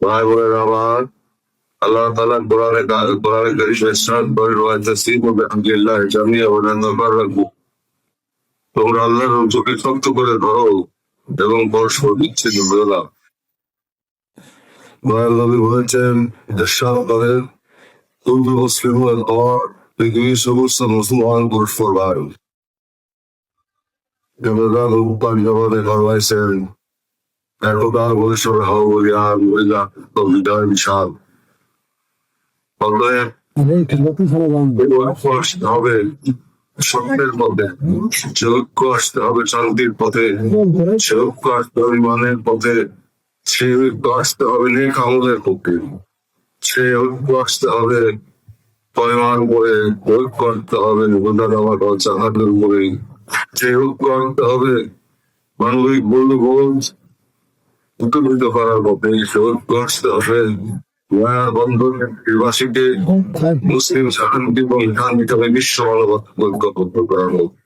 ভাই বোনের আমার আল্লাহ তাআলা কোরআনে কারীমে ইরশাদ করে ওয়াতাসিমু বিহামদিল্লাহ জামিআ ওয়া লা তাফাররাকু। তোমরা আল্লাহর হুকুমকে শক্ত করে ধরো এবং পরস্পর বিচ্ছিন্ন হও না। দয়াল নবী বলেছেন, ইরশাদ করেন, কুনতু মুসলিমান হওয়ার পৃথিবীর সমস্ত মুসলমান পরস্পর ভাই। জনতা পানি জমাতে ফরমাইছেন, একতা পরিসরে হও বলিয়ান বলিলা কবিতার বিশাল। অতএব আসতে হবে সত্যের পথে, ঐক্য আসতে হবে শান্তির পথে, ঐক্য আসতে হবে ইমানের পথে, সেই ঐক্য আসতে হবে নেক আমলের পক্ষে, সেই ঐক্য আসতে হবে পরিমাণ করে, ঐক্য আসতে হবে গোদানামার জাহাজের উপরে, সেই ঐক্য আনতে হবে মানবিক মূল্যবোধ উত্তোলিত করার পথে, সেই ঐক্য আসতে হবে নয়া বন্ধনের নির্বাসীকে মুসলিম শান্তি এবং বিধান হিসাবে বিশ্ব মানবতা ঐক্যবদ্ধ করার পথে।